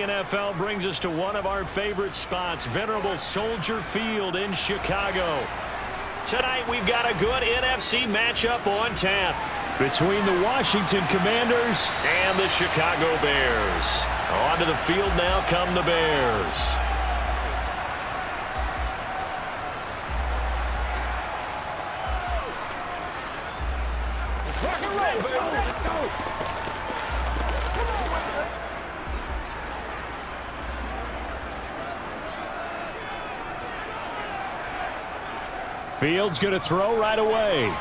NFL brings us to one of our favorite spots, venerable Soldier Field in Chicago. Tonight we've got a good NFC matchup on tap between the Washington Commanders and the Chicago Bears. Onto the field now come the Bears. Rock and roll, baby. Let's go. Fields going to throw right away.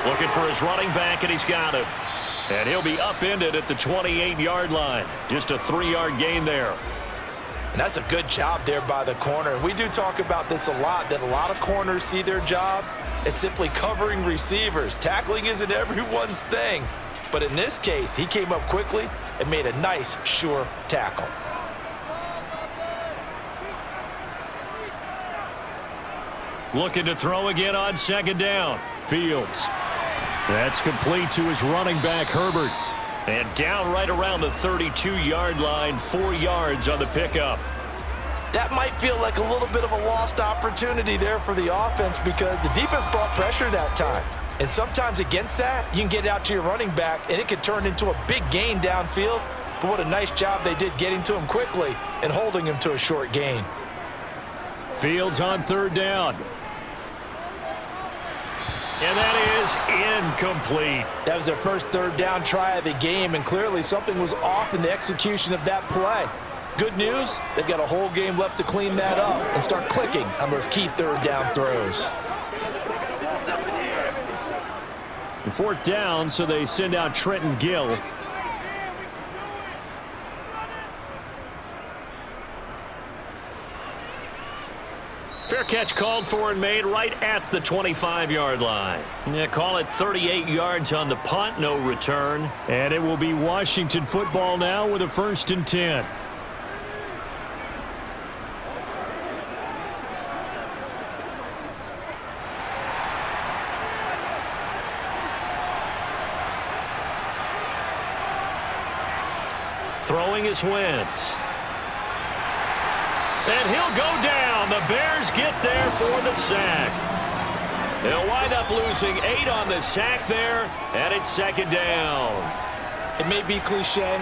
Looking for his running back, and he's got it. And he'll be upended at the 28-yard line. Just a 3-yard gain there. And that's a good job there by the corner. We do talk about this a lot, that a lot of corners see their job as simply covering receivers. Tackling isn't everyone's thing. But in this case, he came up quickly and made a nice, sure tackle. Looking to throw again on second down. Fields. That's complete to his running back, Herbert. And down right around the 32-yard line, 4 yards on the pickup. That might feel like a little bit of a lost opportunity there for the offense because the defense brought pressure that time. And sometimes against that, you can get out to your running back, and it can turn into a big gain downfield. But what a nice job they did getting to him quickly and holding him to a short gain. Fields on third down. And that is incomplete. That was their first third down try of the game, and clearly something was off in the execution of that play. Good news, they've got a whole game left to clean that up and start clicking on those key third down throws. Fourth down, so they send out Trenton Gill. Fair catch called for and made right at the 25-yard line. Yeah, call it 38 yards on the punt, no return. And it will be Washington football now with a 1st and 10. Throwing is Wentz. And he'll go down. The Bears get there for the sack. They'll wind up losing 8 on the sack there, and it's second down. It may be cliche,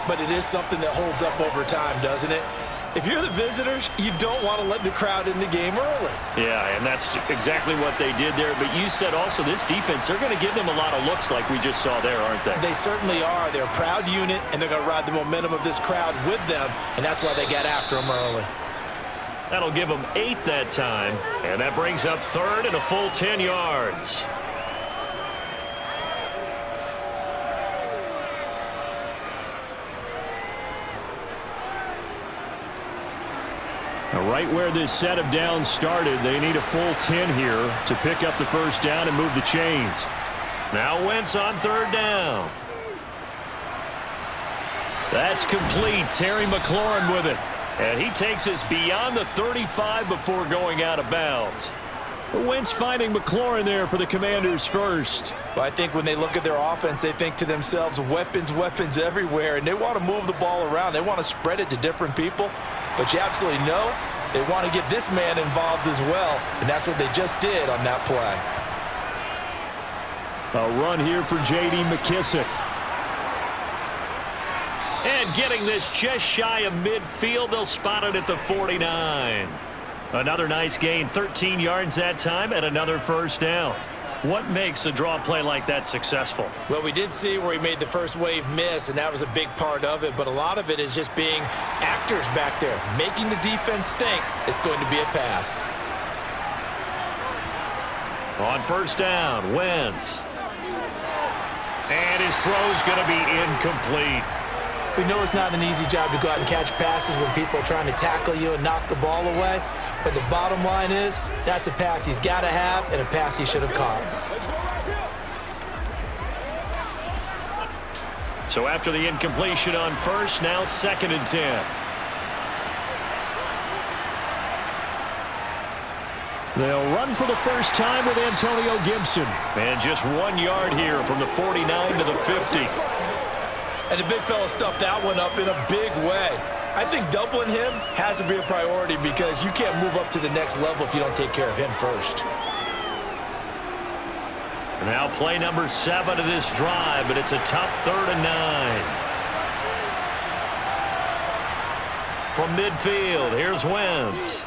but it is something that holds up over time, doesn't it? If you're the visitors, you don't want to let the crowd in the game early. Yeah, and that's exactly what they did there. But you said also this defense, they're going to give them a lot of looks like we just saw there, aren't they? They certainly are. They're a proud unit, and they're going to ride the momentum of this crowd with them, and that's why they got after them early. That'll give them 8 that time, and that brings up third and a full 10 yards. Now, right where this set of downs started, they need a full 10 here to pick up the first down and move the chains. Now Wentz on third down. That's complete. Terry McLaurin with it. And he takes us beyond the 35 before going out of bounds. Wentz finding McLaurin there for the Commanders first. Well, I think when they look at their offense, they think to themselves, weapons, weapons everywhere, and they want to move the ball around. They want to spread it to different people. But you absolutely know they want to get this man involved as well, and that's what they just did on that play. A run here for J.D. McKissick. And getting this just shy of midfield, they'll spot it at the 49. Another nice gain, 13 yards that time, and another first down. What makes a draw play like that successful? Well, we did see where he made the first wave miss, and that was a big part of it, but a lot of it is just being actors back there, making the defense think it's going to be a pass. On first down, Wentz. And his throw's going to be incomplete. We know it's not an easy job to go out and catch passes when people are trying to tackle you and knock the ball away. But the bottom line is, that's a pass he's got to have and a pass he should have caught. So after the incompletion on first, now 2nd and 10. They'll run for the first time with Antonio Gibson. And just 1 yard here from the 49 to the 50. And the big fella stuffed that one up in a big way. I think doubling him has to be a priority because you can't move up to the next level if you don't take care of him first. Now play number 7 of this drive, but it's a tough 3rd and 9. From midfield, here's Wentz.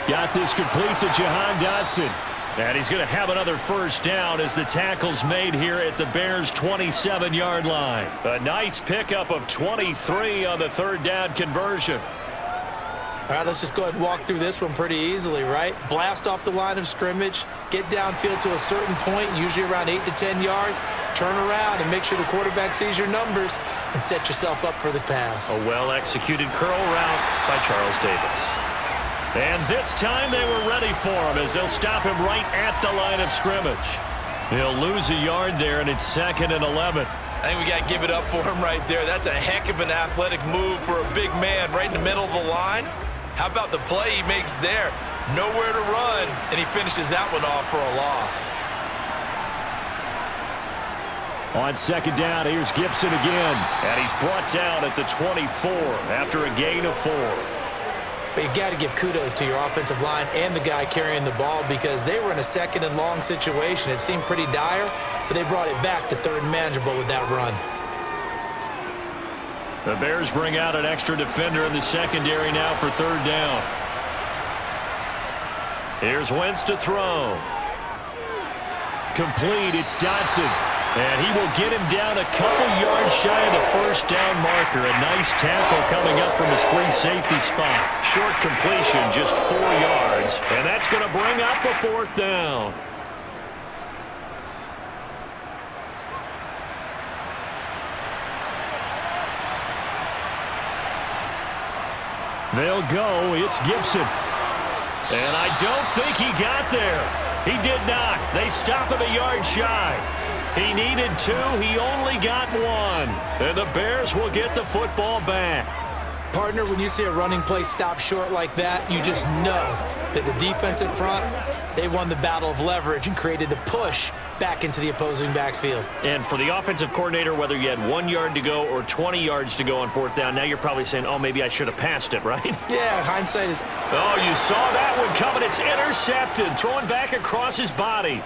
Got this complete to Jahan Dotson. And he's going to have another first down as the tackle's made here at the Bears' 27-yard line. A nice pickup of 23 on the 3rd down conversion. All right, let's just go ahead and walk through this one pretty easily, right? Blast off the line of scrimmage, get downfield to a certain point, usually around 8 to 10 yards, turn around and make sure the quarterback sees your numbers and set yourself up for the pass. A well-executed curl route by Charles Davis. And this time they were ready for him as they'll stop him right at the line of scrimmage. He'll lose a yard there, and it's 2nd and 11. I think we got to give it up for him right there. That's a heck of an athletic move for a big man right in the middle of the line. How about the play he makes there? Nowhere to run, and he finishes that one off for a loss. On 2nd down, here's Gibson again. And he's brought down at the 24 after a gain of 4. But you got to give kudos to your offensive line and the guy carrying the ball because they were in a 2nd and long situation. It seemed pretty dire, but they brought it back to 3rd and manageable with that run. The Bears bring out an extra defender in the secondary now for 3rd down. Here's Wentz to throw. Complete, it's Dotson. And he will get him down a couple yards shy of the first down marker. A nice tackle coming up from his free safety spot. Short completion, just 4 yards. And that's going to bring up a 4th down. They'll go. It's Gibson. And I don't think he got there. He did not. They stop him a yard shy. He needed 2. He only got 1. And the Bears will get the football back. Partner, when you see a running play stop short like that, you just know that the defensive front, they won the battle of leverage and created a push back into the opposing backfield. And for the offensive coordinator, whether you had 1 yard to go or 20 yards to go on 4th down, now you're probably saying, oh, maybe I should have passed it, right? Yeah, hindsight is... Oh, you saw that one coming. It's intercepted, throwing back across his body.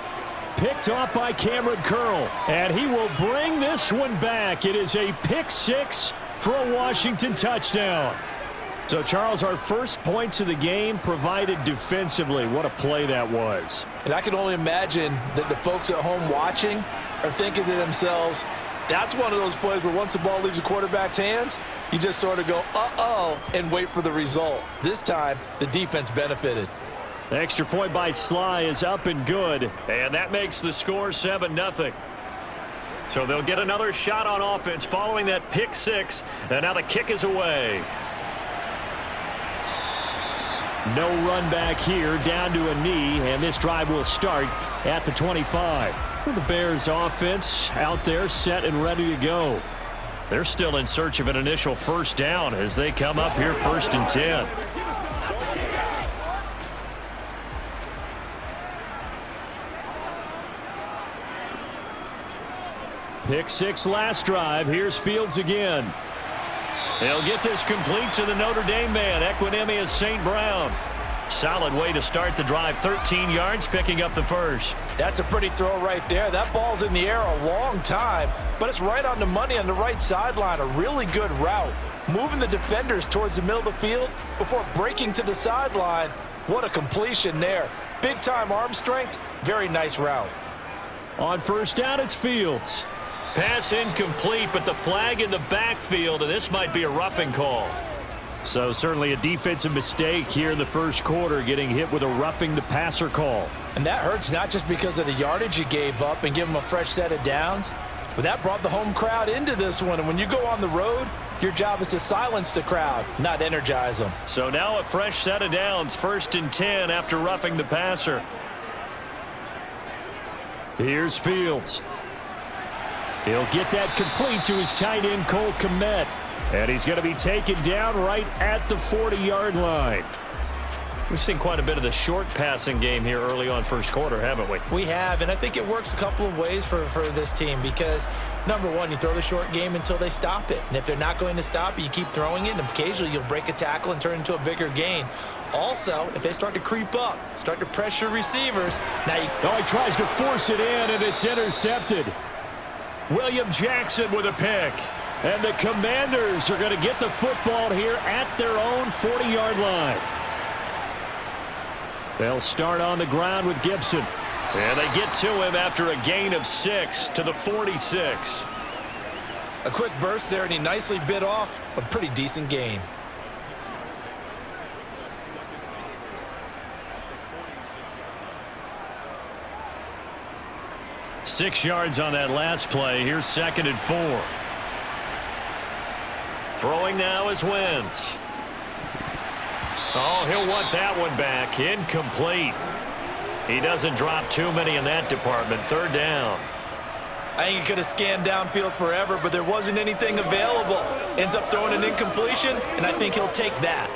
Picked off by Cameron Curl, and he will bring this one back. It is a pick 6 for a Washington touchdown. So, Charles, our first points of the game provided defensively. What a play that was. And I can only imagine that the folks at home watching are thinking to themselves, that's one of those plays where once the ball leaves the quarterback's hands, you just sort of go, uh-oh, and wait for the result. This time, the defense benefited. The extra point by Sly is up and good, and that makes the score 7-0. So they'll get another shot on offense following that pick 6, and now the kick is away. No run back here, down to a knee, and this drive will start at the 25. The Bears offense out there set and ready to go. They're still in search of an initial first down as they come up here 1st and 10. Pick 6 last drive. Here's Fields again. He'll get this complete to the Notre Dame man, Equinemius St. Brown. Solid way to start the drive. 13 yards, picking up the first. That's a pretty throw right there. That ball's in the air a long time, but it's right on the money on the right sideline. A really good route. Moving the defenders towards the middle of the field before breaking to the sideline. What a completion there. Big-time arm strength. Very nice route. On 1st down, it's Fields. Pass incomplete, but the flag in the backfield, and this might be a roughing call. So certainly a defensive mistake here in the 1st quarter, getting hit with a roughing the passer call. And that hurts not just because of the yardage you gave up and give them a fresh set of downs, but that brought the home crowd into this one. And when you go on the road, your job is to silence the crowd, not energize them. So now a fresh set of downs, 1st and 10 after roughing the passer. Here's Fields. He'll get that complete to his tight end, Cole Kmet. And he's going to be taken down right at the 40-yard line. We've seen quite a bit of the short passing game here early on first quarter, haven't we? We have, and I think it works a couple of ways for this team because, number one, you throw the short game until they stop it. And if they're not going to stop it, you keep throwing it, and occasionally you'll break a tackle and turn it into a bigger gain. Also, if they start to creep up, start to pressure receivers, now you... Oh, he tries to force it in, and it's intercepted. William Jackson with a pick. And the Commanders are going to get the football here at their own 40-yard line. They'll start on the ground with Gibson. And they get to him after a gain of 6 to the 46. A quick burst there, and he nicely bit off a pretty decent gain. Six yards on that last play. Here's 2nd and 4. Throwing now is Wentz. Oh, he'll want that one back. Incomplete. He doesn't drop too many in that department. 3rd down. I think he could have scanned downfield forever, but there wasn't anything available. Ends up throwing an incompletion, and I think he'll take that.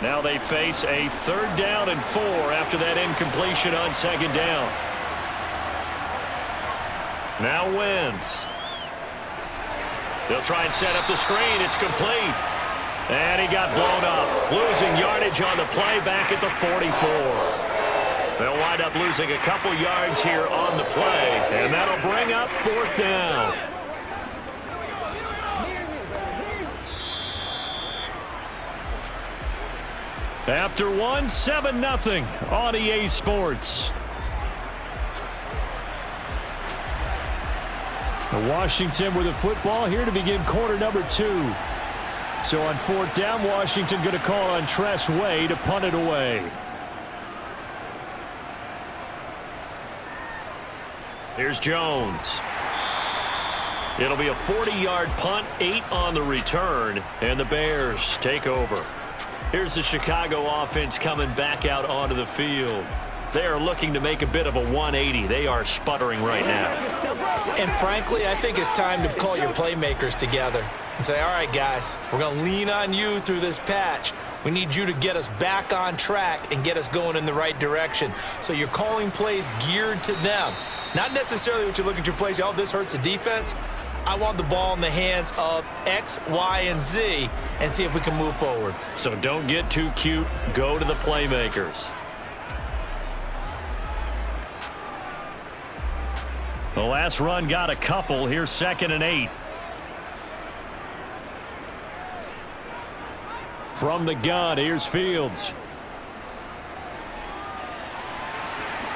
Now they face a 3rd down and 4 after that incompletion on 2nd down. Now Wentz. They'll try and set up the screen. It's complete. And he got blown up. Losing yardage on the play back at the 44. They'll wind up losing a couple yards here on the play. And that'll bring up 4th down. After 7-0 on EA Sports. Washington with the football here to begin quarter number 2. So on 4th down, Washington going to call on Tress Way to punt it away. Here's Jones. It'll be a 40-yard punt, 8 on the return, and the Bears take over. Here's the Chicago offense coming back out onto the field. They are looking to make a bit of a 180. They are sputtering right now. And frankly, I think it's time to call your playmakers together and say, all right, guys, we're going to lean on you through this patch. We need you to get us back on track and get us going in the right direction. So you're calling plays geared to them. Not necessarily what you look at your plays, oh, this hurts the defense. I want the ball in the hands of X, Y, and Z and see if we can move forward. So don't get too cute. Go to the playmakers. The last run got a couple. Here's 2nd and 8. From the gun, here's Fields.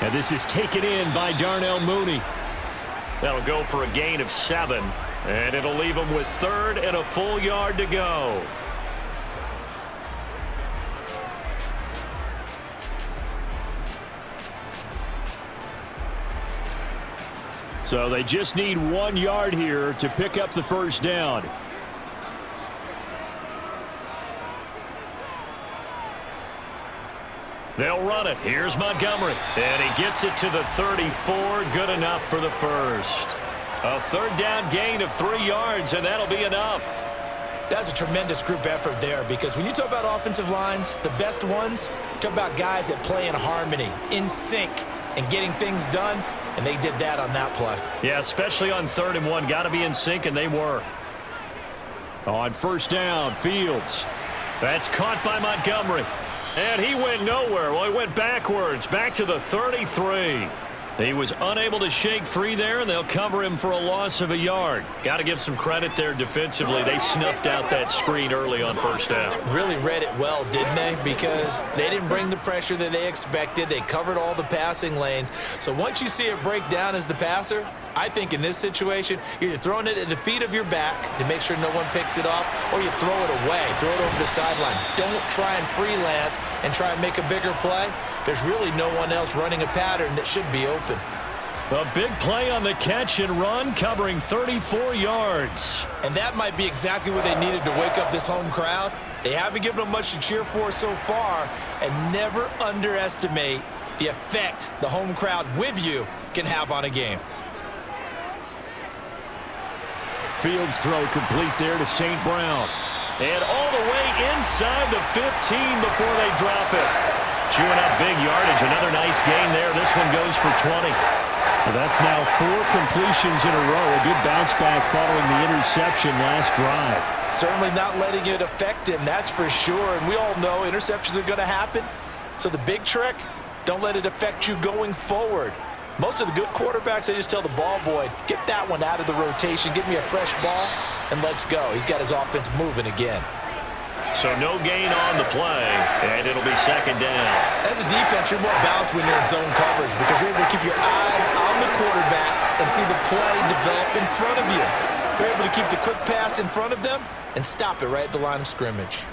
And this is taken in by Darnell Mooney. That'll go for a gain of 7. And it'll leave him with 3rd and a full yard to go. So they just need 1 yard here to pick up the 1st down. They'll run it. Here's Montgomery. And he gets it to the 34. Good enough for the 1st. A 3rd down gain of 3 yards, and that'll be enough. That's a tremendous group effort there because when you talk about offensive lines, the best ones, talk about guys that play in harmony, in sync, and getting things done. And they did that on that play. Yeah, especially on 3rd and 1. Got to be in sync, and they were. On 1st down, Fields. That's caught by Montgomery. And he went nowhere. Well, he went backwards, back to the 33. He was unable to shake free there, and they'll cover him for a loss of a yard. Got to give some credit there defensively. They snuffed out that screen early on 1st down. Really read it well, didn't they? Because they didn't bring the pressure that they expected. They covered all the passing lanes. So once you see it break down as the passer, I think in this situation, you're either throwing it at the feet of your back to make sure no one picks it off, or you throw it away, throw it over the sideline. Don't try and freelance and try and make a bigger play. There's really no one else running a pattern that should be open. A big play on the catch and run, covering 34 yards. And that might be exactly what they needed to wake up this home crowd. They haven't given them much to cheer for so far, and never underestimate the effect the home crowd with you can have on a game. Fields throw complete there to St. Brown. And all the way inside the 15 before they drop it. Chewing up big yardage. Another nice gain there. This one goes for 20. Well, that's now 4 completions in a row. A good bounce back following the interception last drive. Certainly not letting it affect him, that's for sure. And we all know interceptions are going to happen. So the big trick, don't let it affect you going forward. Most of the good quarterbacks, they just tell the ball boy, get that one out of the rotation, give me a fresh ball, and let's go. He's got his offense moving again. So no gain on the play, and it'll be second down. As a defense, you're more balanced when you're in zone coverage because you're able to keep your eyes on the quarterback and see the play develop in front of you. You're able to keep the quick pass in front of them and stop it right at the line of scrimmage.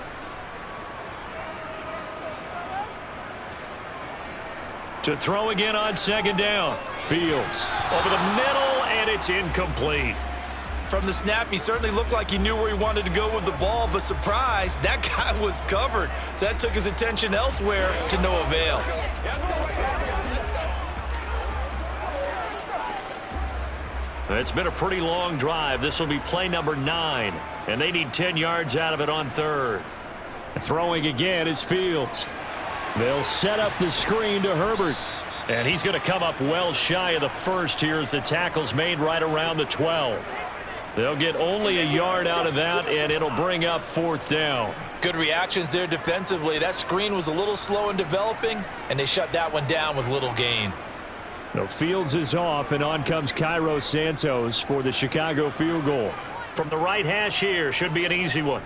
To throw again on second down. Fields over the middle, and it's incomplete. From the snap, he certainly looked like he knew where he wanted to go with the ball, but surprise, that guy was covered. So that took his attention elsewhere to no avail. It's been a pretty long drive. This will be play number 9, and they need 10 yards out of it on third. Throwing again is Fields. They'll set up the screen to Herbert. And he's going to come up well shy of the first here as the tackle's made right around the 12. They'll get only a yard out of that, and it'll bring up fourth down. Good reactions there defensively. That screen was a little slow in developing, and they shut that one down with little gain. No, Fields is off, and on comes Cairo Santos for the Chicago field goal. From the right hash here, should be an easy one.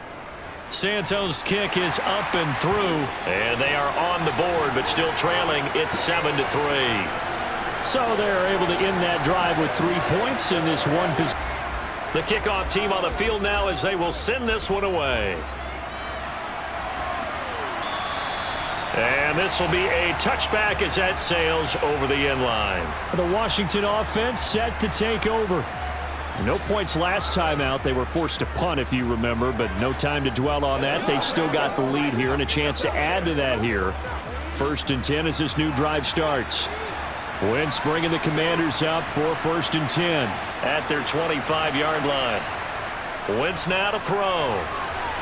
Santos' kick is up and through, and they are on the board, but still trailing. It's 7-3. So they're able to end that drive with 3 points in this one position. The kickoff team on the field now as they will send this one away. And this will be a touchback as that sails over the end line. The Washington offense set to take over. No points last time out. They were forced to punt, if you remember, but no time to dwell on that. They've still got the lead here and a chance to add to that here. 1st and 10 as this new drive starts. Wentz bringing the Commanders up for 1st and 10. At their 25-yard line. Wentz now to throw.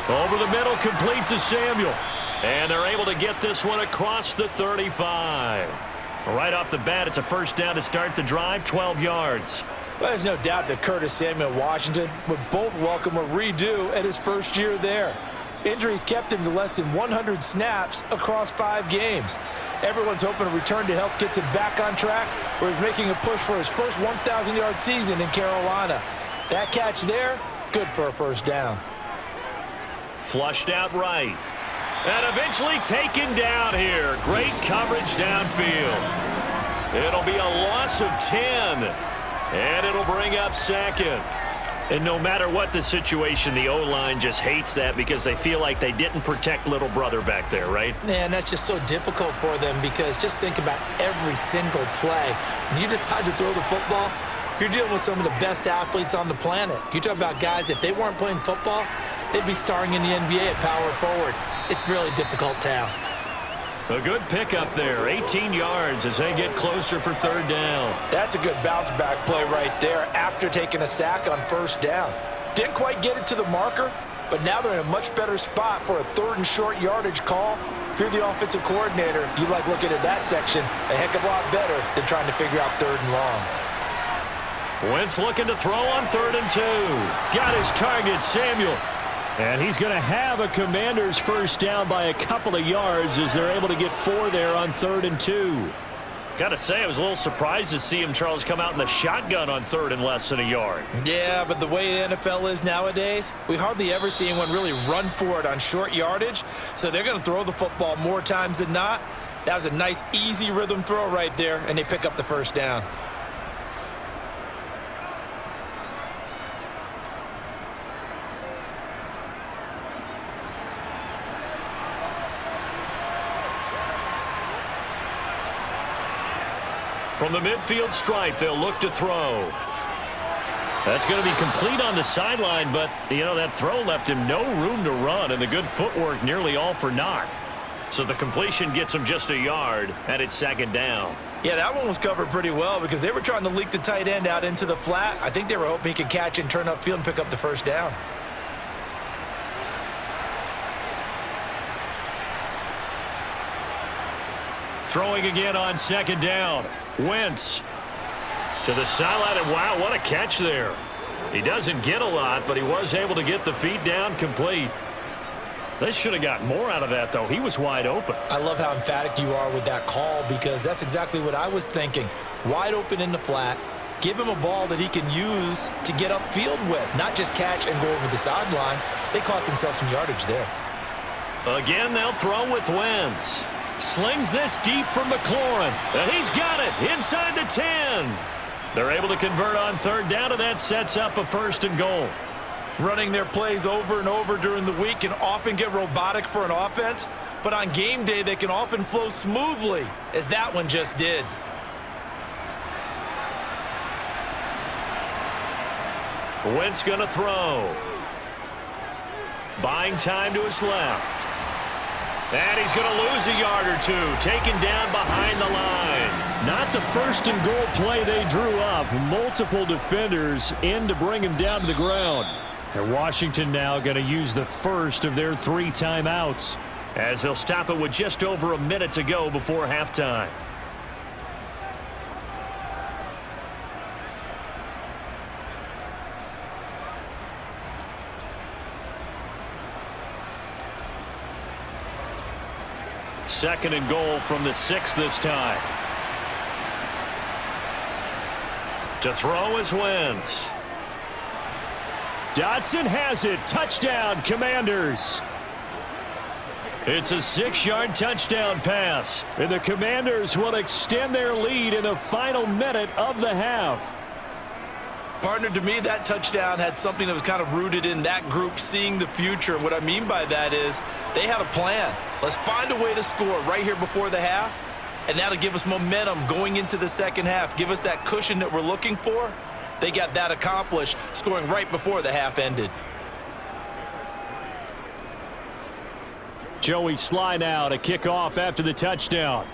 Over the middle, complete to Samuel. And they're able to get this one across the 35. Right off the bat, it's a first down to start the drive, 12 yards. Well, there's no doubt that Curtis Samuel Washington would both welcome a redo at his first year there. Injuries kept him to less than 100 snaps across 5 games. Everyone's hoping a return to health gets him back on track, where he's making a push for his first 1,000-yard season in Carolina. That catch there, good for a first down. Flushed out right. And eventually taken down here. Great coverage downfield. It'll be a loss of 10. And it'll bring up second. And no matter what the situation, the O-line just hates that because they feel like they didn't protect little brother back there, right? Man, that's just so difficult for them because just think about every single play. When you decide to throw the football, you're dealing with some of the best athletes on the planet. You talk about guys, if they weren't playing football, they'd be starring in the NBA at power forward. It's a really difficult task. A good pickup there, 18 yards as they get closer for third down. That's a good bounce-back play right there after taking a sack on first down. Didn't quite get it to the marker, but now they're in a much better spot for a 3rd and short yardage call. If you're the offensive coordinator, you like looking at that section a heck of a lot better than trying to figure out 3rd and long. Wentz looking to throw on 3rd and 2. Got his target, Samuel. And he's going to have a Commanders first down by a couple of yards as they're able to get 4 there on 3rd and 2. Got to say, I was a little surprised to see him, Charles, come out in the shotgun on 3rd and less than a yard. Yeah, but the way the NFL is nowadays, we hardly ever see anyone really run for it on short yardage. So they're going to throw the football more times than not. That was a nice, easy rhythm throw right there, and they pick up the first down. From the midfield stripe, they'll look to throw. That's going to be complete on the sideline, but, you know, that throw left him no room to run, and the good footwork nearly all for naught. So the completion gets him just a yard, and it's second down. Yeah, that one was covered pretty well because they were trying to leak the tight end out into the flat. I think they were hoping he could catch and turn upfield and pick up the first down. Throwing again on second down. Wentz to the sideline, and wow, what a catch there. He doesn't get a lot, but he was able to get the feet down complete. They should have got more out of that, though. He was wide open. I love how emphatic you are with that call, because that's exactly what I was thinking. Wide open in the flat. Give him a ball that he can use to get upfield with, not just catch and go over the sideline. They cost themselves some yardage there. Again, they'll throw with Wentz. Slings this deep for McLaurin, and he's got it inside the 10. They're able to convert on third down, and that sets up a 1st and goal. Running their plays over and over during the week can often get robotic for an offense, but on game day they can often flow smoothly, as that one just did. Wentz gonna throw. Buying time to his left. And he's going to lose a yard or two, taken down behind the line. Not the 1st and goal play they drew up. Multiple defenders in to bring him down to the ground. And Washington now going to use the first of their 3 timeouts, as they'll stop it with just over a minute to go before halftime. Second and goal from the 6 this time. To throw is Wentz. Dotson has it. Touchdown, Commanders. It's a 6-yard touchdown pass. And the Commanders will extend their lead in the final minute of the half. Partner, to me, that touchdown had something that was kind of rooted in that group seeing the future. And what I mean by that is they had a plan. Let's find a way to score right here before the half, and that'll give us momentum going into the second half. Give us that cushion that we're looking for. They got that accomplished, scoring right before the half ended. Joey Sly now to kick off after the touchdown.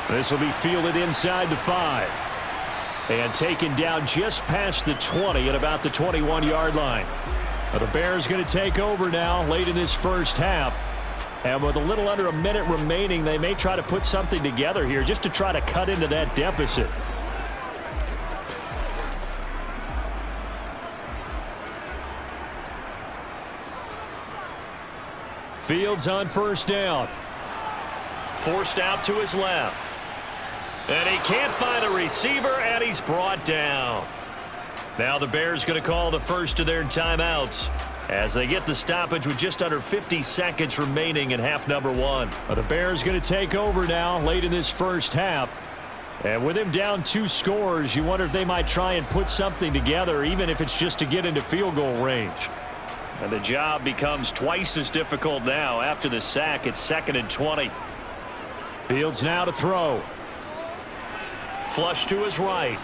This will be fielded inside the 5. And taken down just past the 20 at about the 21-yard line. The Bears going to take over now late in this first half. And with a little under a minute remaining, they may try to put something together here just to try to cut into that deficit. Fields on first down. Forced out to his left. And he can't find a receiver, and he's brought down. Now the Bears going to call the first of their timeouts as they get the stoppage with just under 50 seconds remaining in half number 1. The Bears going to take over now late in this first half. And with him down 2 scores, you wonder if they might try and put something together, even if it's just to get into field goal range. And the job becomes twice as difficult now after the sack. It's 2nd and 20. Fields now to throw. Flush to his right.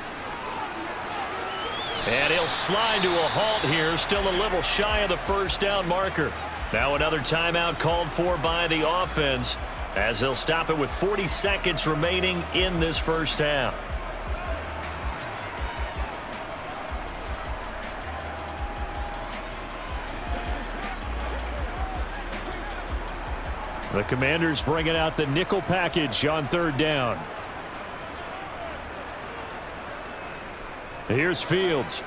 And he'll slide to a halt here, still a little shy of the first down marker. Now another timeout called for by the offense as they'll stop it with 40 seconds remaining in this first half. The Commanders bringing out the nickel package on third down. Here's Fields.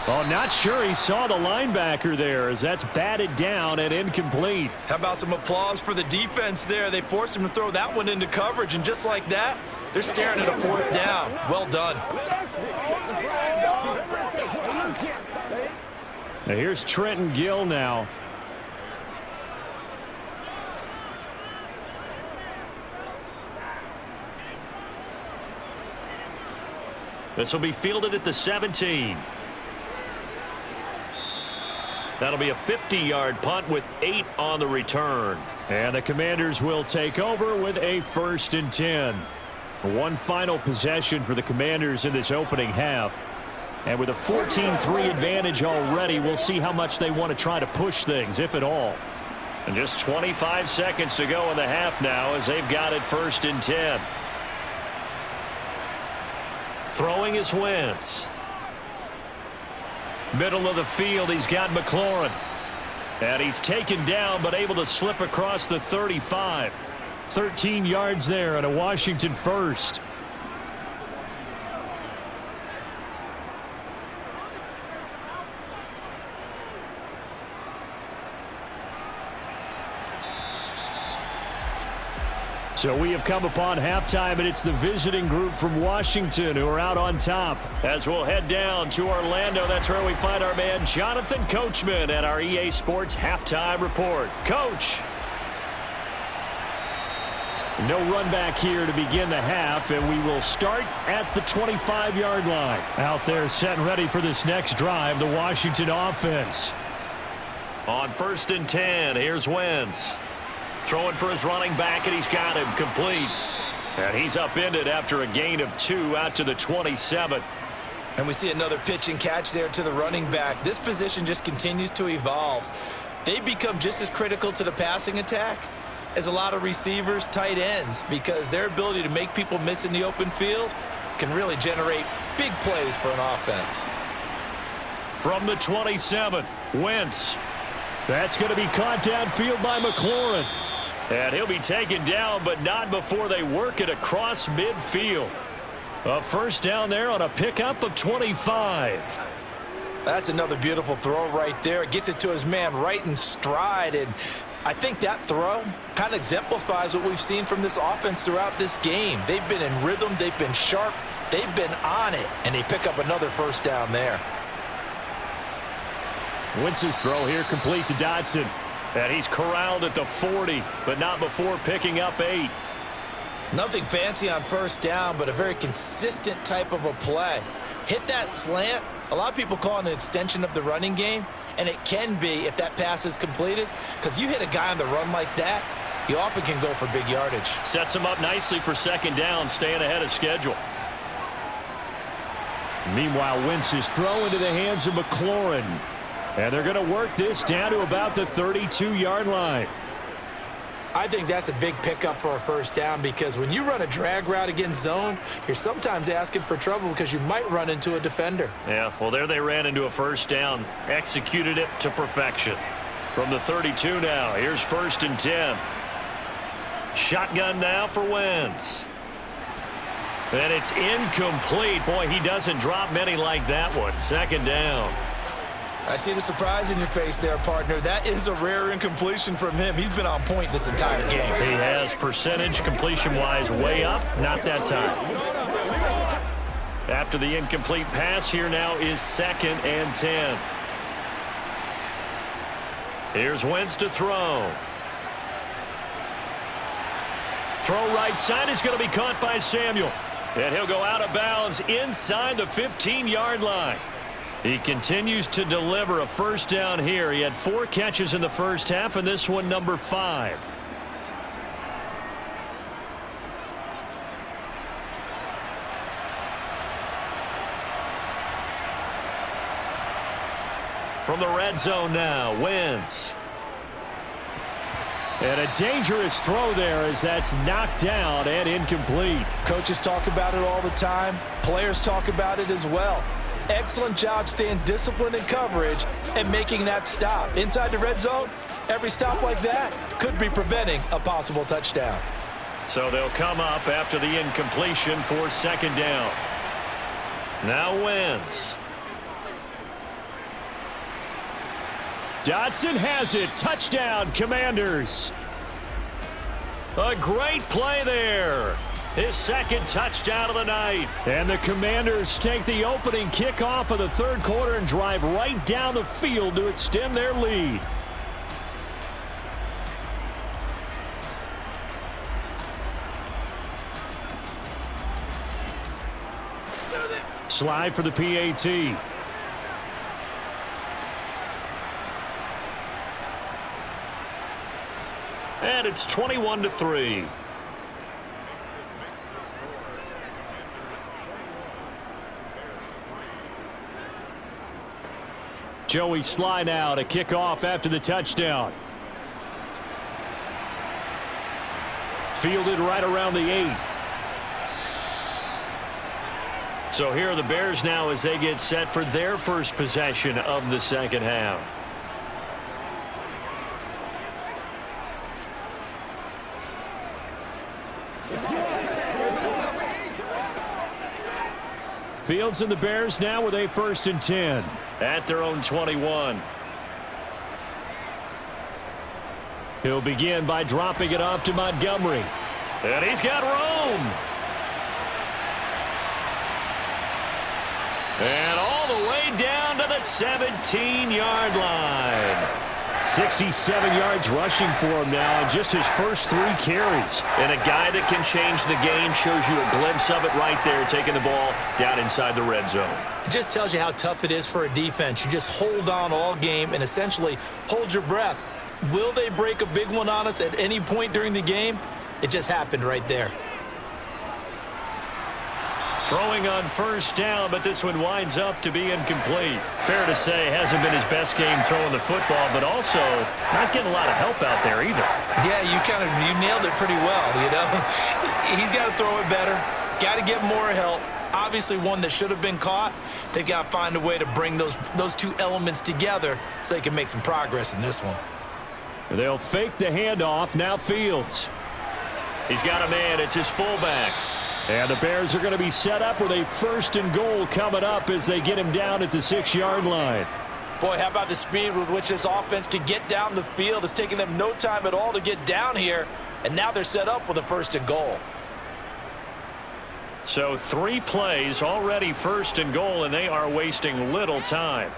Oh, not sure he saw the linebacker there as that's batted down and incomplete. How about some applause for the defense there? They forced him to throw that one into coverage, and just like that, they're staring at a 4th down. Well done. Now here's Trenton Gill now. This will be fielded at the 17. That'll be a 50-yard punt with 8 on the return. And the Commanders will take over with a 1st and 10. One final possession for the Commanders in this opening half. And with a 14-3 advantage already, we'll see how much they want to try to push things, if at all. And just 25 seconds to go in the half now as they've got it 1st and 10. Throwing is Wentz. Middle of the field, he's got McLaurin. And he's taken down but able to slip across the 35. 13 yards there and a Washington first. So we have come upon halftime, and it's the visiting group from Washington who are out on top. As we'll head down to Orlando, that's where we find our man Jonathan Coachman at our EA Sports Halftime Report. Coach. No run back here to begin the half, and we will start at the 25-yard line. Out there set and ready for this next drive, the Washington offense. On 1st and 10, here's Wentz. Throwing for his running back, and he's got him complete. And he's upended after a gain of 2 out to the 27. And we see another pitch and catch there to the running back. This position just continues to evolve. They become just as critical to the passing attack as a lot of receivers, tight ends, because their ability to make people miss in the open field can really generate big plays for an offense. From the 27, Wentz. That's going to be caught downfield by McLaurin. And he'll be taken down, but not before they work it across midfield. A first down there on a pickup of 25. That's another beautiful throw right there. It gets it to his man right in stride. And I think that throw kind of exemplifies what we've seen from this offense throughout this game. They've been in rhythm. They've been sharp. They've been on it. And they pick up another first down there. Wentz's throw here complete to Dotson. And he's corralled at the 40, but not before picking up 8. Nothing fancy on first down, but a very consistent type of a play. Hit that slant. A lot of people call it an extension of the running game, and it can be if that pass is completed, because you hit a guy on the run like that, you often can go for big yardage. Sets him up nicely for second down, staying ahead of schedule. Meanwhile, Wentz's throw into the hands of McLaurin. And they're going to work this down to about the 32-yard line. I think that's a big pickup for a first down, because when you run a drag route against zone, you're sometimes asking for trouble because you might run into a defender. Yeah, well, there they ran into a first down. Executed it to perfection. From the 32 now, here's 1st and 10. Shotgun now for Wentz. And it's incomplete. Boy, he doesn't drop many like that one. Second down. I see the surprise in your face there, partner. That is a rare incompletion from him. He's been on point this entire game. He has percentage completion-wise way up. Not that time. After the incomplete pass, here now is 2nd and 10. Here's Wentz to throw. Throw right side is going to be caught by Samuel. And he'll go out of bounds inside the 15-yard line. He continues to deliver a first down here. He had 4 catches in the first half, and this one number 5. From the red zone now, Wentz. And a dangerous throw there as that's knocked down and incomplete. Coaches talk about it all the time. Players talk about it as well. Excellent job staying disciplined in coverage and making that stop. Inside the red zone, every stop like that could be preventing a possible touchdown. So they'll come up after the incompletion for second down. Now Wentz. Dotson has it. Touchdown, Commanders. A great play there. His 2nd touchdown of the night. And the Commanders take the opening kickoff of the 3rd quarter and drive right down the field to extend their lead. Slide for the PAT. And it's 21-3. Joey Sly now to kick off after the touchdown. Fielded right around the 8. So here are the Bears now as they get set for their first possession of the second half. Fields and the Bears now with a 1st and 10. At their own 21. He'll begin by dropping it off to Montgomery. And he's got room. And all the way down to the 17-yard line. 67 yards rushing for him now in just his first 3 carries. And a guy that can change the game, shows you a glimpse of it right there, taking the ball down inside the red zone. It just tells you how tough it is for a defense. You just hold on all game and essentially hold your breath. Will they break a big one on us at any point during the game? It just happened right there. Throwing on 1st down, but this one winds up to be incomplete. Fair to say, hasn't been his best game throwing the football, but also not getting a lot of help out there either. Yeah, you nailed it pretty well, you know. He's got to throw it better, got to get more help. Obviously one that should have been caught. They've got to find a way to bring those 2 elements together so they can make some progress in this one. They'll fake the handoff. Now Fields. He's got a man. It's his fullback. And the Bears are going to be set up with a 1st and goal coming up as they get him down at the 6-yard line. Boy, how about the speed with which this offense can get down the field? It's taking them no time at all to get down here, and now they're set up with a 1st and goal. So 3 plays, already 1st and goal, and they are wasting little time.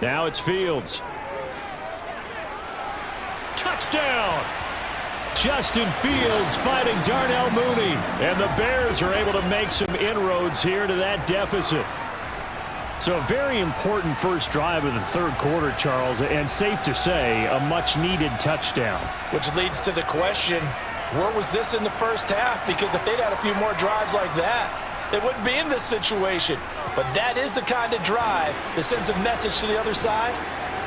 Now it's Fields. Touchdown! Justin Fields fighting Darnell Mooney. And the Bears are able to make some inroads here to that deficit. So a very important first drive of the 3rd quarter, Charles, and safe to say, a much-needed touchdown. Which leads to the question, where was this in the first half? Because if they'd had a few more drives like that, they wouldn't be in this situation. But that is the kind of drive that sends a message to the other side.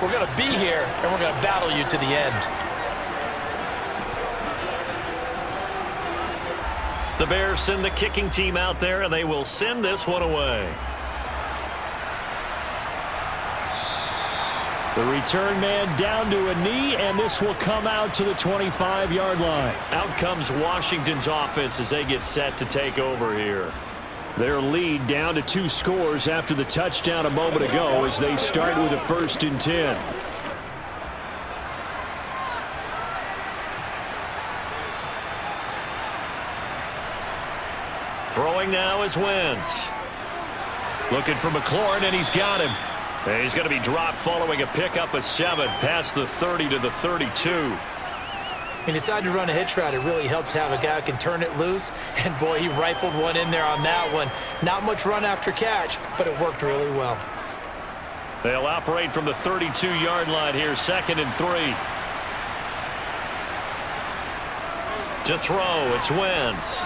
We're going to be here, and we're going to battle you to the end. The Bears send the kicking team out there, and they will send this one away. The return man down to a knee, and this will come out to the 25-yard line. Out comes Washington's offense as they get set to take over here. Their lead down to 2 scores after the touchdown a moment ago as they start with a 1st and 10. Throwing now is Wentz. Looking for McLaurin, and he's got him. And he's going to be dropped following a pickup of 7 past the 30 to the 32. He decided to run a hitch route. It really helped to have a guy who can turn it loose. And, boy, he rifled one in there on that one. Not much run after catch, but it worked really well. They'll operate from the 32-yard line here, 2nd and 3. To throw, it's Wentz.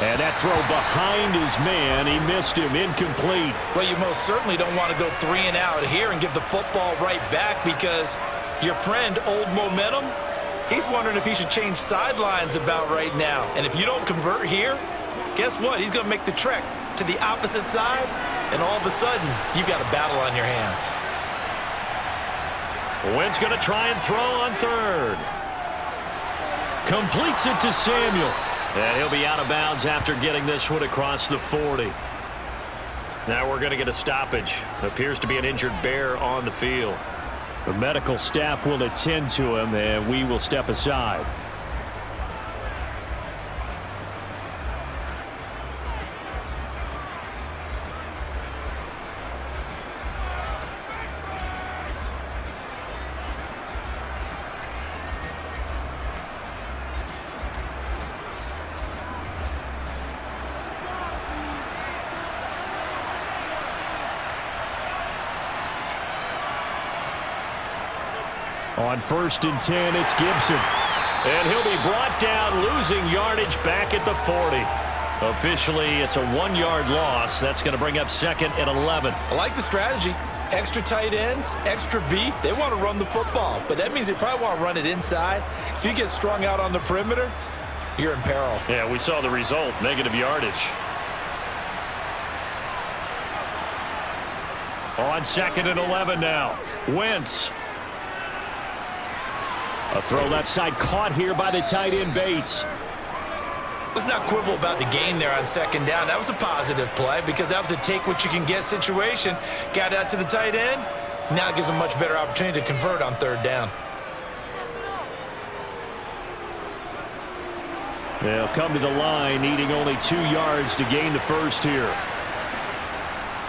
And that throw behind his man, he missed him, incomplete. Well, you most certainly don't want to go 3 and out here and give the football right back because your friend, Old Momentum, he's wondering if he should change sidelines about right now. And if you don't convert here, guess what? He's going to make the trek to the opposite side, and all of a sudden, you've got a battle on your hands. Wentz going to try and throw on 3rd. Completes it to Samuel. And he'll be out of bounds after getting this one across the 40. Now we're going to get a stoppage. Appears to be an injured Bear on the field. The medical staff will attend to him, and we will step aside. On 1st and 10, it's Gibson. And he'll be brought down, losing yardage back at the 40. Officially, it's a 1-yard loss. That's going to bring up 2nd and 11. I like the strategy. Extra tight ends, extra beef. They want to run the football, but that means they probably want to run it inside. If you get strung out on the perimeter, you're in peril. Yeah, we saw the result, negative yardage. On 2nd and 11 now. Wentz. A throw left side caught here by the tight end Bates. Let's not quibble about the gain there on second down. That was a positive play because that was a take-what-you-can-get situation. Got out to the tight end. Now it gives them a much better opportunity to convert on third down. They'll come to the line, needing only 2 yards to gain the first here.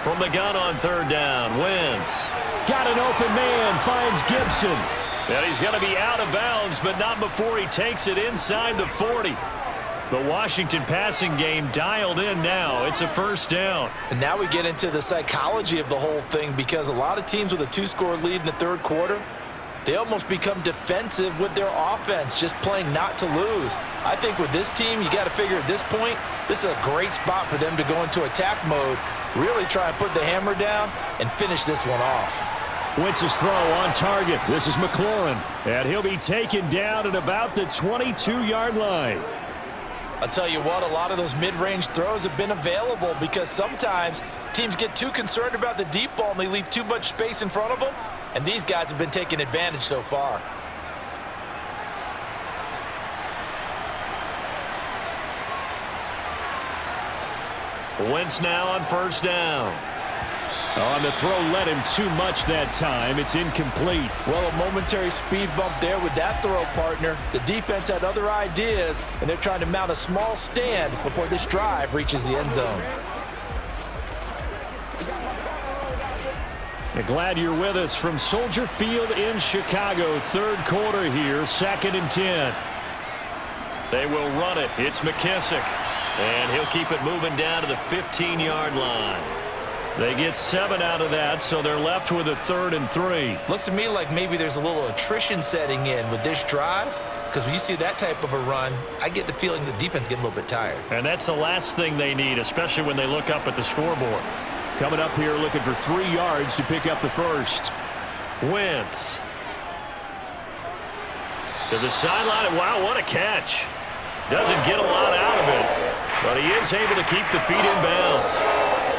From the gun on third down, Wentz. Got an open man, finds Gibson. And he's going to be out of bounds, but not before he takes it inside the 40. The Washington passing game dialed in now. It's a first down. And now we get into the psychology of the whole thing because a lot of teams with a 2-score lead in the third quarter, they almost become defensive with their offense, just playing not to lose. I think with this team, you got to figure at this point, this is a great spot for them to go into attack mode, really try and put the hammer down and finish this one off. Wentz's throw on target. This is McLaurin. And he'll be taken down at about the 22-yard line. I'll tell you what, a lot of those mid-range throws have been available because sometimes teams get too concerned about the deep ball and they leave too much space in front of them, and these guys have been taking advantage so far. Wentz now on first down. On the throw led him too much that time. It's incomplete. Well, a momentary speed bump there with that throw, partner. The defense had other ideas, and they're trying to mount a small stand before this drive reaches the end zone. Glad you're with us from Soldier Field in Chicago. Third quarter here, 2nd and 10. They will run it. It's McKissick. And he'll keep it moving down to the 15-yard line. They get 7 out of that, so they're left with a 3rd and 3. Looks to me like maybe there's a little attrition setting in with this drive, because when you see that type of a run, I get the feeling the defense getting a little bit tired. And that's the last thing they need, especially when they look up at the scoreboard. Coming up here looking for 3 yards to pick up the first. Wentz. To the sideline. Wow, what a catch. Doesn't get a lot out of it, but he is able to keep the feet in bounds.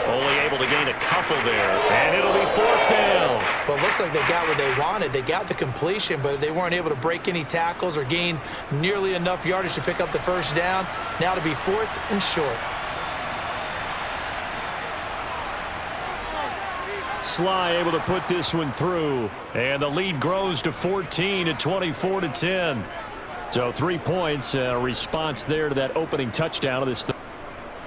Only able to gain a couple there, and it'll be 4th down. Well, it looks like they got what they wanted. They got the completion, but they weren't able to break any tackles or gain nearly enough yardage to pick up the first down. Now to be 4th and short. Sly able to put this one through, and the lead grows to 14 at 24-10. So 3 points, a response there to that opening touchdown of this.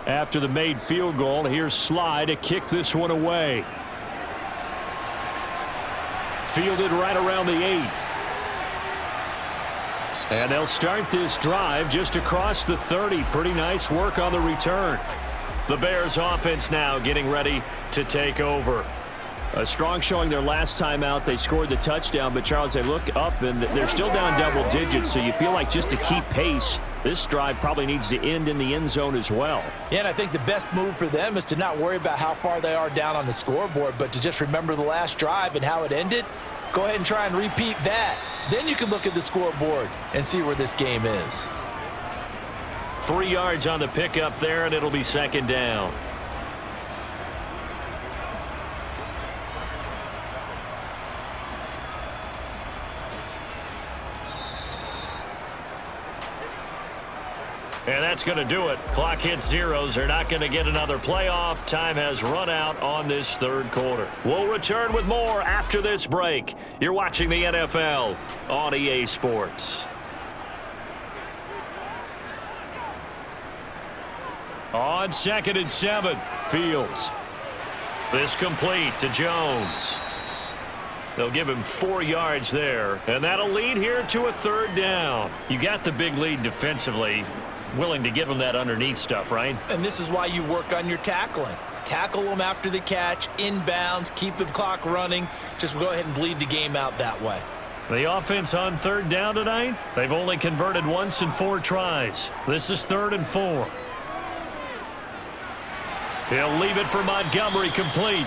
After the made field goal, here's Sly to kick this one away. Fielded right around the 8. And they'll start this drive just across the 30. Pretty nice work on the return. The Bears offense now getting ready to take over. A strong showing their last time out. They scored the touchdown, but Charles, they look up and they're still down double digits, so you feel like just to keep pace, this drive probably needs to end in the end zone as well. Yeah, and I think the best move for them is to not worry about how far they are down on the scoreboard, but to just remember the last drive and how it ended. Go ahead and try and repeat that. Then you can look at the scoreboard and see where this game is. 3 yards on the pickup there, and it'll be 2nd down. And that's going to do it. Clock hits zeros. They're not going to get another playoff. Time has run out on this third quarter. We'll return with more after this break. You're watching the NFL on EA Sports. On 2nd and 7, Fields. This complete to Jones. They'll give him 4 yards there, and that'll lead here to a 3rd down. You got the big lead defensively. Willing to give him that underneath stuff, right? And this is why you work on your tackling. Tackle them after the catch, inbounds, keep the clock running. Just go ahead and bleed the game out that way. The offense on 3rd down tonight, they've only converted once in 4 tries. This is 3rd and 4. He'll leave it for Montgomery, complete.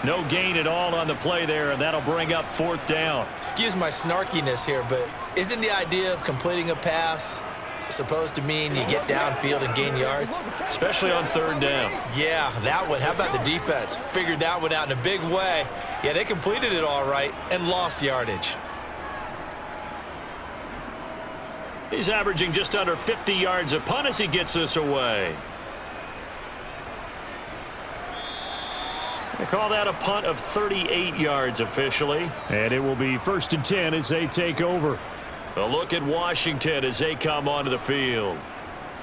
No gain at all on the play there, and that'll bring up 4th down. Excuse my snarkiness here, but isn't the idea of completing a pass supposed to mean you get downfield and gain yards? Especially on 3rd down. Yeah, that one. How about the defense? Figured that one out in a big way. Yeah, they completed it all right and lost yardage. He's averaging just under 50 yards a punt as he gets this away. They call that a punt of 38 yards officially. And it will be 1st and 10 as they take over. A look at Washington as they come onto the field.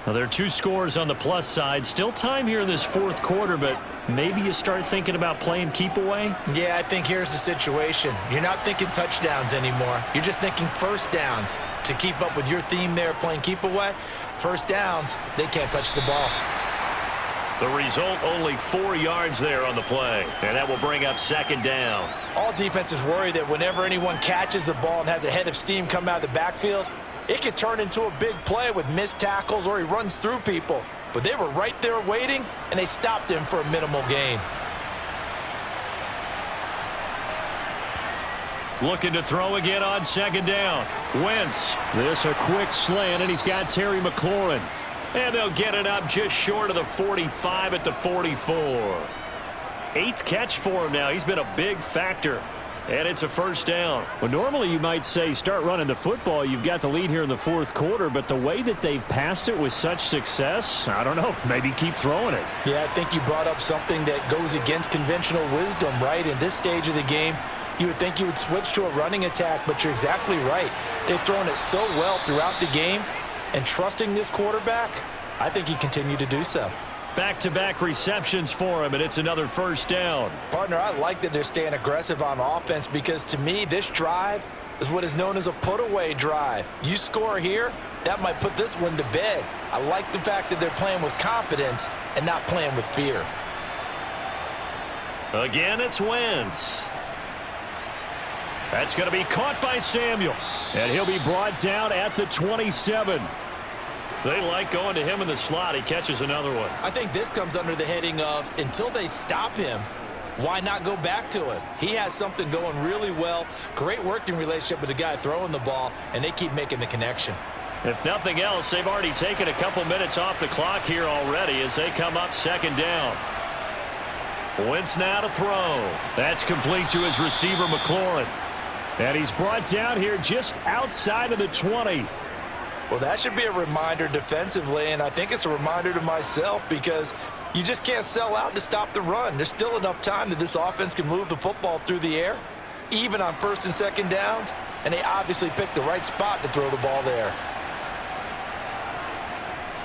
Now, there are 2 scores on the plus side. Still time here in this 4th quarter, but maybe you start thinking about playing keep away? Yeah, I think here's the situation. You're not thinking touchdowns anymore. You're just thinking first downs. To keep up with your theme there, playing keep away, first downs, they can't touch the ball. The result, only 4 yards there on the play, and that will bring up 2nd down. All defenses worry that whenever anyone catches the ball and has a head of steam come out of the backfield, it could turn into a big play with missed tackles or he runs through people. But they were right there waiting, and they stopped him for a minimal gain. Looking to throw again on 2nd down. Wentz. This a quick slant, and he's got Terry McLaurin. And they'll get it up just short of the 45 at the 44. 8th catch for him now. He's been a big factor. And it's a 1st down. Well, normally you might say start running the football. You've got the lead here in the 4th quarter, but the way that they've passed it with such success, I don't know, maybe keep throwing it. Yeah, I think you brought up something that goes against conventional wisdom, right? In this stage of the game, you would think you would switch to a running attack, but you're exactly right. They've thrown it so well throughout the game, and trusting this quarterback, I think he continued to do so. Back-to-back receptions for him, and it's another 1st down. Partner, I like that they're staying aggressive on offense because, to me, this drive is what is known as a put-away drive. You score here, that might put this one to bed. I like the fact that they're playing with confidence and not playing with fear. Again, it's Wentz. That's going to be caught by Samuel. And he'll be brought down at the 27. They like going to him in the slot. He catches another one. I think this comes under the heading of, until they stop him, why not go back to him? He has something going really well. Great working relationship with the guy throwing the ball, and they keep making the connection. If nothing else, they've already taken a couple minutes off the clock here already as they come up 2nd down. Wentz now to throw. That's complete to his receiver, McLaurin. And he's brought down here just outside of the 20. Well, that should be a reminder defensively, and I think it's a reminder to myself because you just can't sell out to stop the run. There's still enough time that this offense can move the football through the air, even on 1st and 2nd downs, and they obviously picked the right spot to throw the ball there.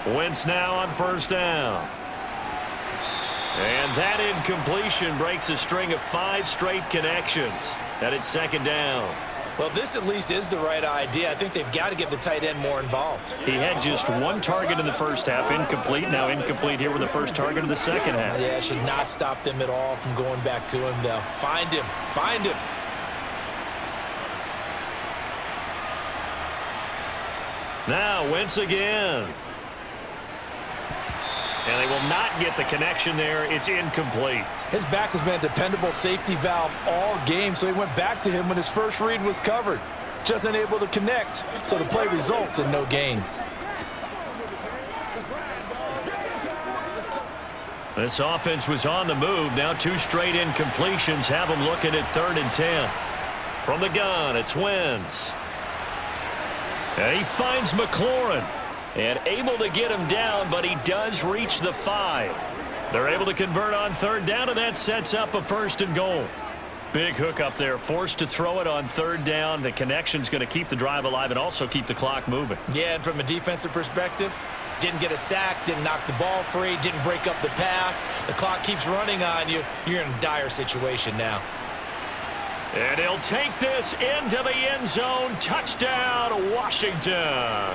Wentz now on 1st down. And that incompletion breaks a string of 5 straight connections. And it's 2nd down. Well, this at least is the right idea. I think they've got to get the tight end more involved. He had just 1 target in the 1st half, incomplete. Now incomplete here with the 1st target of the 2nd half. Yeah, it should not stop them at all from going back to him. They'll find him. Find him. Now Wentz again. And they will not get the connection there. It's incomplete. His back has been a dependable safety valve all game, so he went back to him when his first read was covered. Just unable to connect, so the play results in no gain. This offense was on the move. Now 2 straight incompletions have them looking at 3rd and 10. From the gun, it's Wentz. And he finds McLaurin. And able to get him down, but he does reach the 5. They're able to convert on 3rd down, and that sets up a 1st and goal. Big hook up there, forced to throw it on 3rd down. The connection's going to keep the drive alive and also keep the clock moving. Yeah, and from a defensive perspective, didn't get a sack, didn't knock the ball free, didn't break up the pass. The clock keeps running on you. You're in a dire situation now. And he'll take this into the end zone. Touchdown, Washington.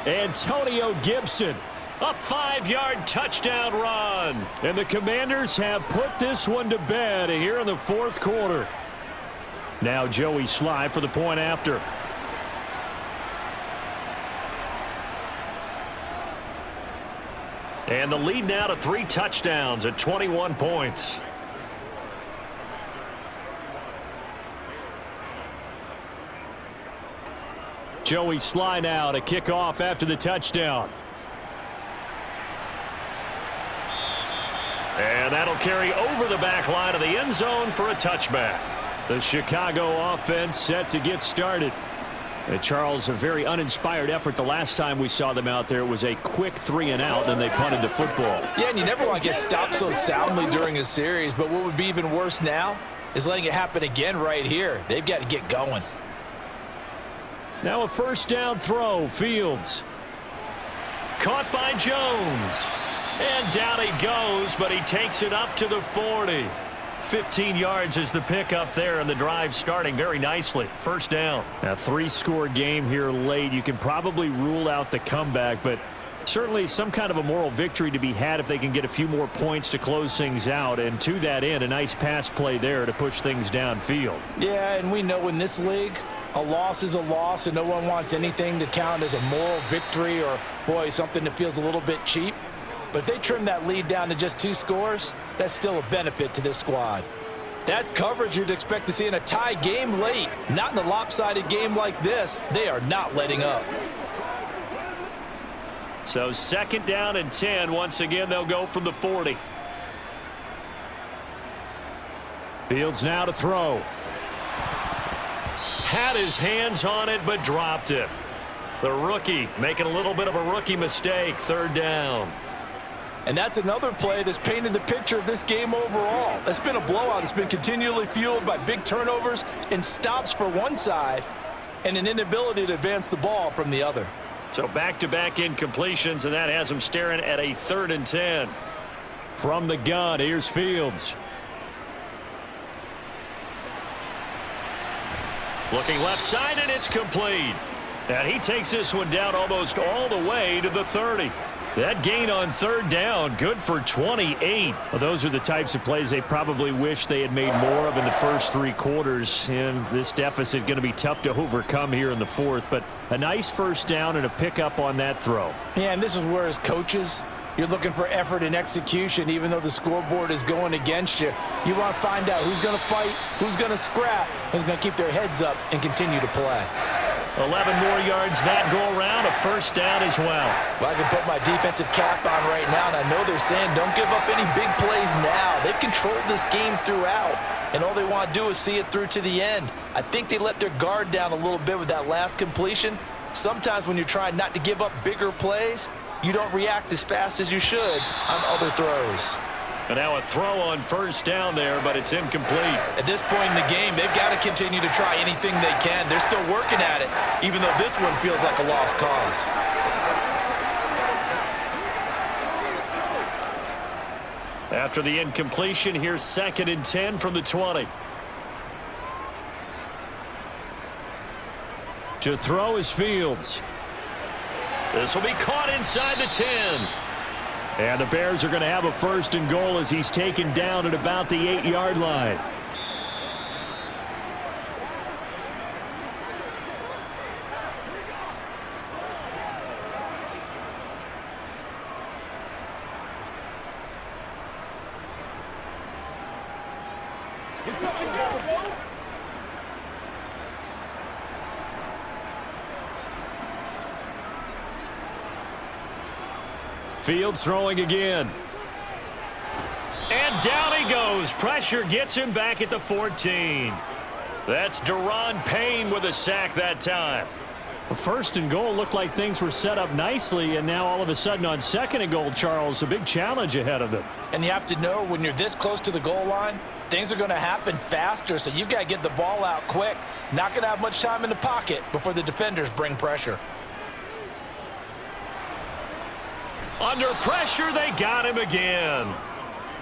Antonio Gibson. A 5-yard touchdown run. And the Commanders have put this one to bed here in the 4th quarter. Now Joey Sly for the point after. And the lead now to 3 touchdowns at 21 points. Joey Sly now to kick off after the touchdown. And that'll carry over the back line of the end zone for a touchback. The Chicago offense set to get started. Charles, a very uninspired effort the last time we saw them out there. It was a quick 3-and-out, then they punted the football. Yeah, and you never want to get stopped so soundly during a series, but what would be even worse now is letting it happen again right here. They've got to get going. Now a first down throw, Fields. Caught by Jones. And down he goes, but he takes it up to the 40. 15 yards is the pickup there, and the drive starting very nicely. First down. A 3-score game here late. You can probably rule out the comeback, but certainly some kind of a moral victory to be had if they can get a few more points to close things out. And to that end, a nice pass play there to push things downfield. Yeah, and we know in this league, a loss is a loss, and no one wants anything to count as a moral victory or, boy, something that feels a little bit cheap. But if they trim that lead down to just 2 scores, that's still a benefit to this squad. That's coverage you'd expect to see in a tie game late. Not in a lopsided game like this. They are not letting up. So second down and 10. Once again, they'll go from the 40. Fields now to throw. Had his hands on it, but dropped it. The rookie making a little bit of a rookie mistake. Third down. And that's another play that's painted the picture of this game overall. It's been a blowout. It's been continually fueled by big turnovers and stops for one side and an inability to advance the ball from the other. So back-to-back incompletions, and that has them staring at a 3rd and 10. From the gun, here's Fields. Looking left side, and it's complete. And he takes this one down almost all the way to the 30. That gain on 3rd down, good for 28. Well, those are the types of plays they probably wish they had made more of in the first 3 quarters. And this deficit going to be tough to overcome here in the 4th. But a nice first down and a pickup on that throw. Yeah, and this is where as coaches, you're looking for effort and execution. Even though the scoreboard is going against you, you want to find out who's going to fight, who's going to scrap, who's going to keep their heads up and continue to play. 11 more yards that go around, a first down as well. Well, I can put my defensive cap on right now, and I know they're saying don't give up any big plays now. They've controlled this game throughout, and all they want to do is see it through to the end. I think they let their guard down a little bit with that last completion. Sometimes when you're trying not to give up bigger plays, you don't react as fast as you should on other throws. And now a throw on first down there, but it's incomplete. At this point in the game, they've got to continue to try anything they can. They're still working at it, even though this one feels like a lost cause. After the incompletion, here's 2nd and 10 from the 20. To throw is Fields. This will be caught inside the 10. And the Bears are going to have a 1st and goal as he's taken down at about the 8-yard line. It's up and down, bro. Fields throwing again. And down he goes. Pressure gets him back at the 14. That's Daron Payne with a sack that time. 1st and goal looked like things were set up nicely, and now all of a sudden on 2nd and goal, Charles, a big challenge ahead of them. And you have to know when you're this close to the goal line, things are going to happen faster, so you've got to get the ball out quick. Not going to have much time in the pocket before the defenders bring pressure. Under pressure, they got him again.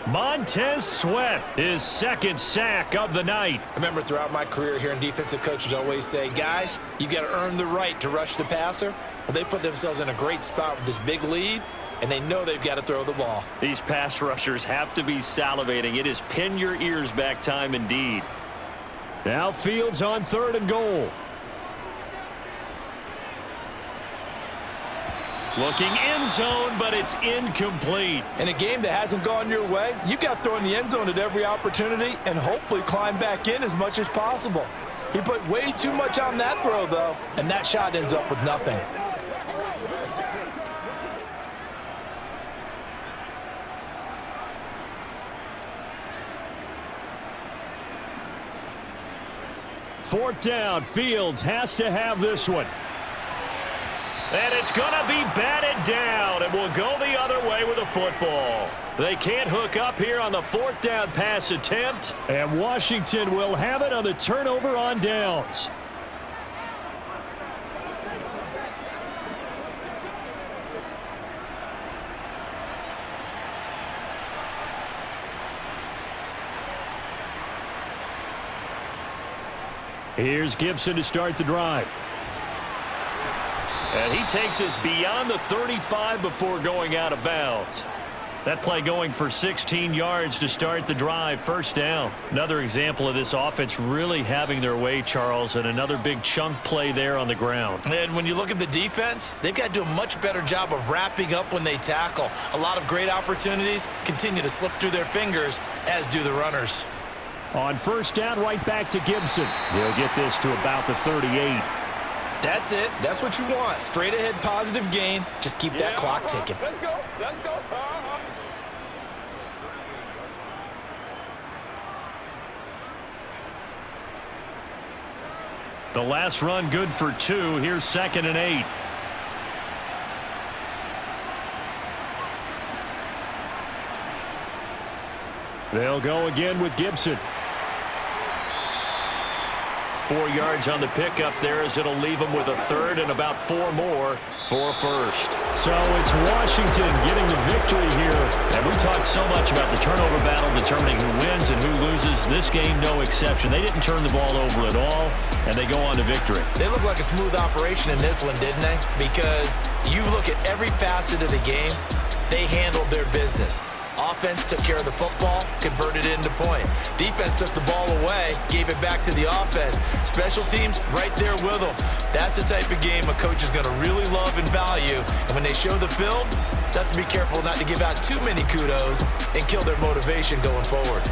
Montez Sweat, his 2nd sack of the night. I remember throughout my career hearing defensive coaches always say, guys, you got to earn the right to rush the passer. Well, they put themselves in a great spot with this big lead, and they know they've got to throw the ball. These pass rushers have to be salivating. It is pin your ears back time indeed. Now Fields on 3rd and goal. Looking end zone, but it's incomplete. In a game that hasn't gone your way, you got to throw in the end zone at every opportunity and hopefully climb back in as much as possible. He put way too much on that throw, though, and that shot ends up with nothing. 4th down. Fields has to have this one. And it's going to be batted down, and will go the other way with the football. They can't hook up here on the 4th down pass attempt. And Washington will have it on the turnover on downs. Here's Gibson to start the drive. And he takes us beyond the 35 before going out of bounds. That play going for 16 yards to start the drive, 1st down. Another example of this offense really having their way, Charles, and another big chunk play there on the ground. And when you look at the defense, they've got to do a much better job of wrapping up when they tackle. A lot of great opportunities continue to slip through their fingers, as do the runners. On 1st down, right back to Gibson. He'll get this to about the 38. That's it. That's what you want. Straight ahead positive gain. Just keep that clock ticking. Let's go. Let's go. The last run good for 2. Here's 2nd and 8. They'll go again with Gibson. 4 yards on the pickup there, as it'll leave them with a 3rd and about 4 more for 1st. So it's Washington getting the victory here. And we talked so much about the turnover battle determining who wins and who loses. This game, no exception. They didn't turn the ball over at all, and they go on to victory. They look like a smooth operation in this one, didn't they? Because you look at every facet of the game, they handled their business. Offense took care of the football, converted it into points. Defense took the ball away, gave it back to the offense. Special teams right there with them. That's the type of game a coach is going to really love and value. And when they show the film, they have to be careful not to give out too many kudos and kill their motivation going forward.